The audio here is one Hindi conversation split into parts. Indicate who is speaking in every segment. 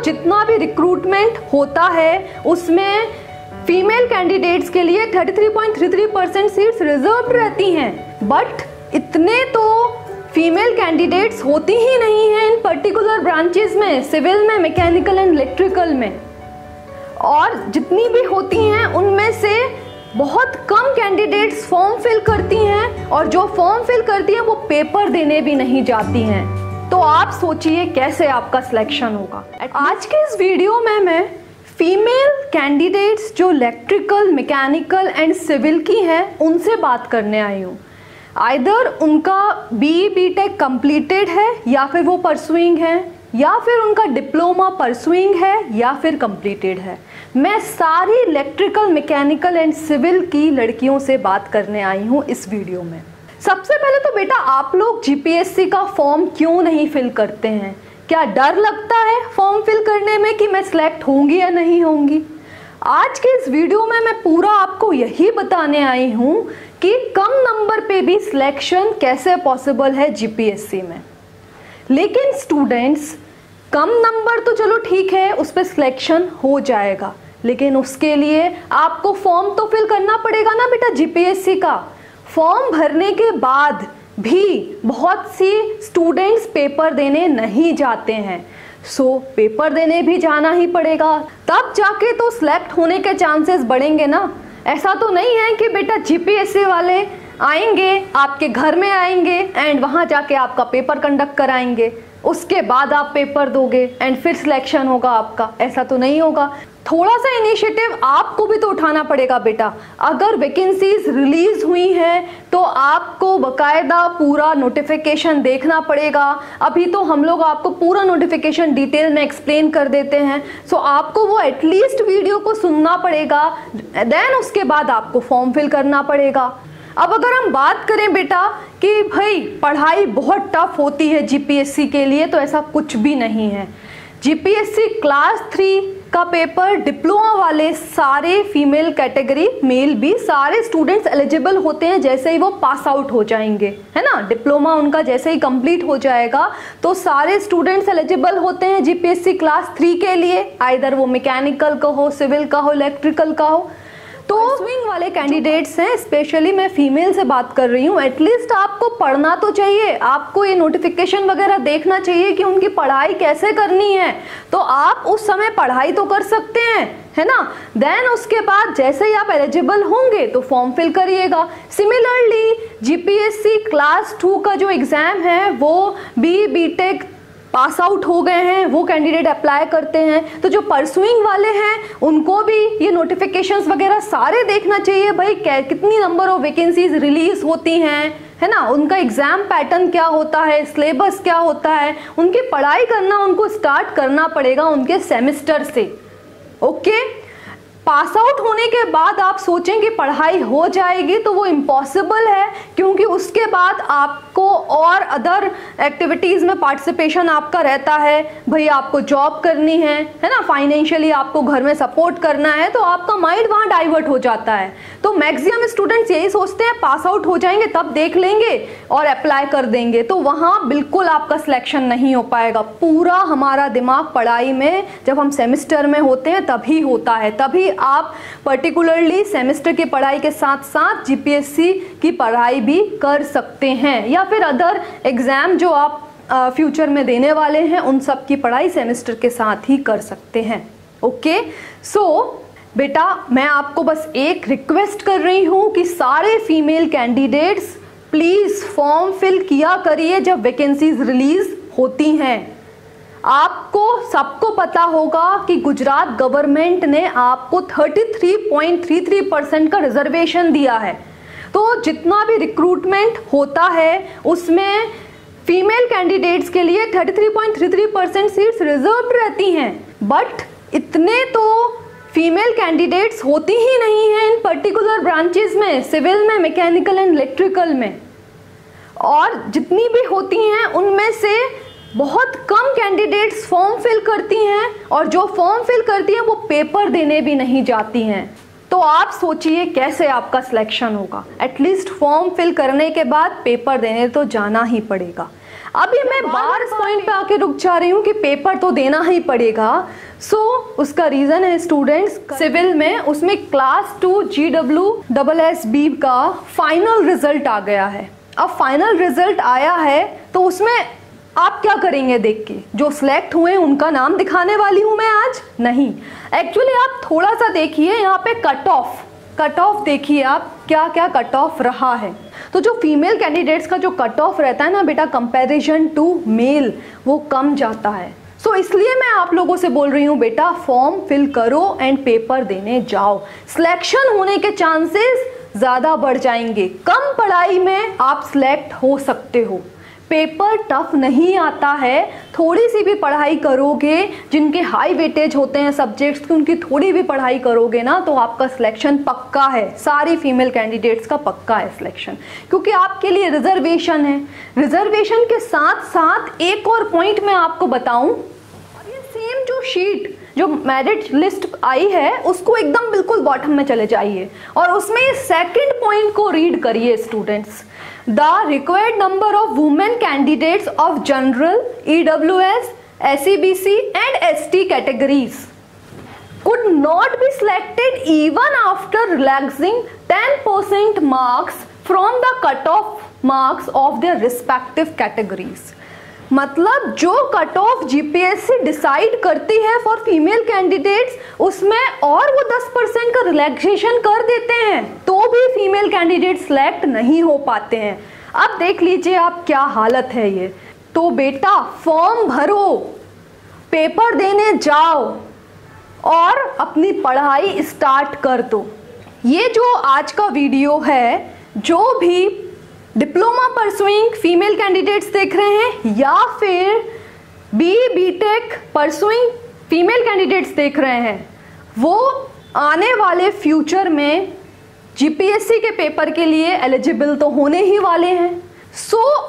Speaker 1: जितना भी रिक्रूटमेंट होता है उसमें फीमेल कैंडिडेट्स के लिए 33.33% सीट्स रिजर्व रहती हैं, बट इतने तो फीमेल कैंडिडेट्स होती ही नहीं हैं इन पर्टिकुलर ब्रांचेस में, सिविल में, मैकेनिकल एंड इलेक्ट्रिकल में। और जितनी भी होती हैं उनमें से बहुत कम कैंडिडेट्स फॉर्म फिल करती हैं, और जो फॉर्म फिल करती हैं वो पेपर देने भी नहीं जाती हैं। तो आप सोचिए कैसे आपका सिलेक्शन होगा। आज के इस वीडियो में मैं फीमेल कैंडिडेट्स जो इलेक्ट्रिकल, मैकेनिकल एंड सिविल की हैं उनसे बात करने आई हूँ। आइदर उनका BE/BTech कंप्लीटेड है या फिर वो परसुइंग है, या फिर उनका डिप्लोमा परसुइंग है या फिर कंप्लीटेड है। मैं सारी इलेक्ट्रिकल, मैकेनिकल एंड सिविल की लड़कियों से बात करने आई हूँ इस वीडियो में। सबसे पहले तो बेटा आप लोग GPSC का फॉर्म क्यों नहीं फिल करते हैं? क्या डर लगता है फॉर्म फिल करने में कि मैं सिलेक्ट होंगी या नहीं होंगी? आज के इस वीडियो में मैं पूरा आपको यही बताने आई हूँ कि कम नंबर पे भी सिलेक्शन कैसे पॉसिबल है GPSC में। लेकिन स्टूडेंट्स, कम नंबर तो चलो ठीक है, उस पर सिलेक्शन हो जाएगा, लेकिन उसके लिए आपको फॉर्म तो फिल करना पड़ेगा ना बेटा GPSC का। फॉर्म भरने के बाद भी बहुत सी स्टूडेंट्स पेपर देने नहीं जाते हैं, सो पेपर देने भी जाना ही पड़ेगा, तब जाके तो सिलेक्ट होने के चांसेस बढ़ेंगे ना। ऐसा तो नहीं है कि बेटा GPSC वाले आएंगे, आपके घर में आएंगे एंड वहां जाके आपका पेपर कंडक्ट कराएंगे, उसके बाद आप पेपर दोगे एंड फिर सिलेक्शन होगा आपका। ऐसा तो नहीं होगा। थोड़ा सा इनिशिएटिव आपको भी तो उठाना पड़ेगा बेटा। अगर वैकेंसीज रिलीज हुई हैं तो आपको बकायदा पूरा नोटिफिकेशन देखना पड़ेगा। अभी तो हम लोग आपको पूरा नोटिफिकेशन डिटेल में एक्सप्लेन कर देते हैं, सो आपको वो एटलीस्ट वीडियो को सुनना पड़ेगा, देन उसके बाद आपको फॉर्म फिल करना पड़ेगा। अब अगर हम बात करें बेटा कि भाई पढ़ाई बहुत टफ होती है GPSC के लिए, तो ऐसा कुछ भी नहीं है। GPSC क्लास 3 का पेपर डिप्लोमा वाले सारे फीमेल कैटेगरी, मेल भी सारे स्टूडेंट्स एलिजिबल होते हैं जैसे ही वो पास आउट हो जाएंगे, है ना। डिप्लोमा उनका जैसे ही कंप्लीट हो जाएगा तो सारे स्टूडेंट्स एलिजिबल होते हैं GPSC क्लास 3 के लिए, आइदर वो मैकेनिकल का हो, सिविल का हो, इलेक्ट्रिकल का हो। तो स्विंग वाले कैंडिडेट्स हैं, स्पेशली मैं फीमेल से बात कर रही हूँ, एटलीस्ट आपको पढ़ना तो चाहिए, आपको ये नोटिफिकेशन वगैरह देखना चाहिए कि उनकी पढ़ाई कैसे करनी है, तो आप उस समय पढ़ाई तो कर सकते हैं, है ना। देन उसके बाद जैसे ही आप एलिजिबल होंगे तो फॉर्म फिल करिएगा। सिमिलरली GPSC क्लास 2 का जो एग्जाम है वो BE/BTech पास आउट हो गए हैं वो कैंडिडेट अप्लाई करते हैं। तो जो परसुइंग वाले हैं उनको भी ये नोटिफिकेशंस वगैरह सारे देखना चाहिए, भाई कितनी नंबर ऑफ वैकेंसीज रिलीज होती हैं, है ना, उनका एग्जाम पैटर्न क्या होता है, सिलेबस क्या होता है, उनकी पढ़ाई करना उनको स्टार्ट करना पड़ेगा उनके सेमेस्टर से। ओके, पास आउट होने के बाद आप सोचें कि पढ़ाई हो जाएगी, तो वो इम्पॉसिबल है, क्योंकि उसके बाद आपको और अदर एक्टिविटीज़ में पार्टिसिपेशन आपका रहता है। भाई आपको जॉब करनी है ना, फाइनेंशियली आपको घर में सपोर्ट करना है, तो आपका माइंड वहाँ डाइवर्ट हो जाता है। तो मैक्सिमम स्टूडेंट्स यही सोचते हैं पास आउट हो जाएंगे तब देख लेंगे और अप्लाई कर देंगे, तो वहाँ बिल्कुल आपका सिलेक्शन नहीं हो पाएगा। पूरा हमारा दिमाग पढ़ाई में जब हम सेमेस्टर में होते हैं तभी होता है, तभी आप पर्टिकुलरली सेमेस्टर की पढ़ाई के साथ साथ GPSC की पढ़ाई भी कर सकते हैं, या फिर अदर एग्जाम जो आप फ्यूचर में देने वाले हैं उन सब की पढ़ाई सेमेस्टर के साथ ही कर सकते हैं। ओके, सो बेटा मैं आपको बस एक रिक्वेस्ट कर रही हूँ कि सारे female candidates please form fill किया करिए जब वैकेंसीज रिलीज होती हैं। आपको सबको पता होगा कि गुजरात गवर्नमेंट ने आपको 33.33% का रिजर्वेशन दिया है, तो जितना भी रिक्रूटमेंट होता है उसमें फीमेल कैंडिडेट्स के लिए 33.33% सीट्स रिजर्व रहती हैं, बट इतने तो फीमेल कैंडिडेट्स होती ही नहीं हैं इन पर्टिकुलर ब्रांचेस में, सिविल में, मैकेनिकल एंड इलेक्ट्रिकल में। और जितनी भी होती हैं उनमें से बहुत कम कैंडिडेट्स फॉर्म फिल करती हैं, और जो फॉर्म फिल करती हैं वो पेपर देने भी नहीं जाती हैं। तो आप सोचिए कैसे आपका सिलेक्शन होगा। एटलीस्ट फॉर्म फिल करने के बाद पेपर देने तो जाना ही पड़ेगा। अभी मैं बार इस पॉइंट पे आके रुक जा रही हूँ कि पेपर तो देना ही पड़ेगा। उसका रीजन है स्टूडेंट्स, सिविल में उसमें क्लास 2 GWSSB का फाइनल रिजल्ट आ गया है। अब फाइनल रिजल्ट आया है तो उसमें आप क्या करेंगे देख के? जो सिलेक्ट हुए उनका नाम दिखाने वाली हूं मैं आज? नहीं, एक्चुअली आप थोड़ा सा देखिए यहाँ पे कट ऑफ देखिए आप क्या क्या कट ऑफ रहा है। तो जो फीमेल कैंडिडेट्स का जो कट ऑफ रहता है ना बेटा, कंपैरिजन टू मेल, वो कम जाता है। इसलिए मैं आप लोगों से बोल रही हूँ बेटा, फॉर्म फिल करो एंड पेपर देने जाओ। सिलेक्शन होने के चांसेस ज्यादा बढ़ जाएंगे। कम पढ़ाई में आप सिलेक्ट हो सकते हो। पेपर टफ नहीं आता है, थोड़ी सी भी पढ़ाई करोगे, जिनके हाई वेटेज होते हैं सब्जेक्ट्स की, उनकी थोड़ी भी पढ़ाई करोगे ना तो आपका सिलेक्शन पक्का है। सारी फीमेल कैंडिडेट्स का पक्का है सिलेक्शन, क्योंकि आपके लिए रिजर्वेशन है। रिजर्वेशन के साथ साथ एक और पॉइंट मैं आपको बताऊं, ये सेम जो शीट जो मेरिट लिस्ट आई है उसको एकदम बिल्कुल बॉटम में चले जाइए और उसमें सेकंड पॉइंट को रीड करिए students. The required number of women candidates of general, EWS, SEBC and ST categories could not be selected even after relaxing 10% marks from the cutoff marks of their respective categories। मतलब जो कट ऑफ GPSC डिसाइड करती है फॉर फीमेल कैंडिडेट्स, उसमें और वो 10% का रिलैक्सेशन कर देते हैं तो भी फीमेल कैंडिडेट सिलेक्ट नहीं हो पाते हैं। अब देख लीजिए आप क्या हालत है ये। तो बेटा फॉर्म भरो, पेपर देने जाओ और अपनी पढ़ाई स्टार्ट कर दो। ये जो आज का वीडियो है, जो भी डिप्लोमा परसुइंग फीमेल कैंडिडेट्स देख रहे हैं या फिर BTech परसुइंग फीमेल कैंडिडेट्स देख रहे हैं, वो आने वाले फ्यूचर में GPSC के पेपर के लिए एलिजिबल तो होने ही वाले हैं।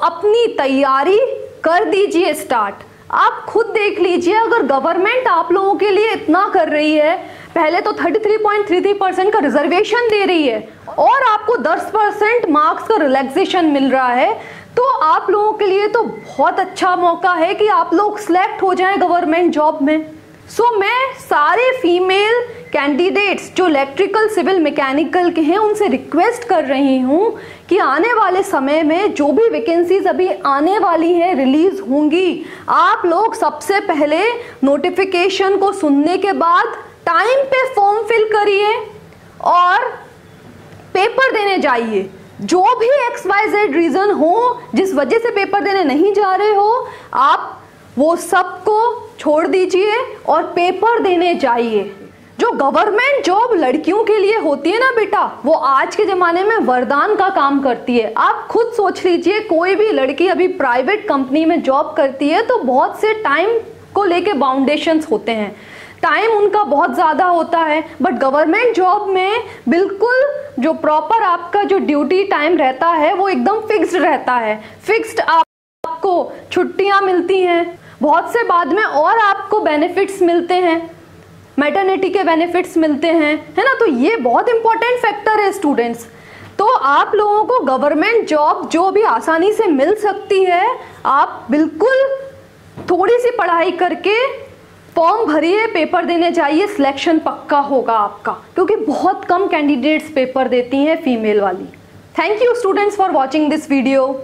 Speaker 1: अपनी तैयारी कर दीजिए स्टार्ट। आप खुद देख लीजिए, अगर गवर्नमेंट आप लोगों के लिए इतना कर रही है, पहले तो 33.33% का रिजर्वेशन दे रही है और आपको 10% मार्क्स का रिलैक्सेशन मिल रहा है, तो आप लोगों के लिए तो बहुत अच्छा मौका है कि आप लोग सिलेक्ट हो जाएं गवर्नमेंट जॉब में। मैं सारे फीमेल कैंडिडेट्स जो इलेक्ट्रिकल, सिविल, मैकेनिकल के हैं उनसे रिक्वेस्ट कर रही हूं कि आने वाले समय में जो भी वैकेंसीज अभी आने वाली हैं, रिलीज होंगी, आप लोग सबसे पहले नोटिफिकेशन को सुनने के बाद टाइम पे फॉर्म फिल करिए और पेपर देने जाइए। जो भी XYZ रीजन हो जिस वजह से पेपर देने नहीं जा रहे हो, आप वो सबको छोड़ दीजिए और पेपर देने जाइए। जो गवर्नमेंट जॉब लड़कियों के लिए होती है ना बेटा, वो आज के जमाने में वरदान का काम करती है। आप खुद सोच लीजिए, कोई भी लड़की अभी प्राइवेट कंपनी में जॉब करती है तो बहुत से टाइम को लेके बाउंडेशंस होते हैं, टाइम उनका बहुत ज़्यादा होता है। बट गवर्नमेंट जॉब में बिल्कुल जो प्रॉपर आपका जो ड्यूटी टाइम रहता है वो एकदम फिक्स्ड रहता है। फिक्स्ड आपको छुट्टियां मिलती हैं, बहुत से बाद में और आपको बेनिफिट्स मिलते हैं, मैटरनिटी के बेनिफिट्स मिलते हैं, है ना। तो ये बहुत इंपॉर्टेंट फैक्टर है स्टूडेंट्स। तो आप लोगों को गवर्नमेंट जॉब जो भी आसानी से मिल सकती है, आप बिल्कुल थोड़ी सी पढ़ाई करके फॉर्म भरिए, पेपर देने जाइए, सिलेक्शन पक्का होगा आपका, क्योंकि बहुत कम कैंडिडेट्स पेपर देती हैं फीमेल वाली। Thank you students for watching this video.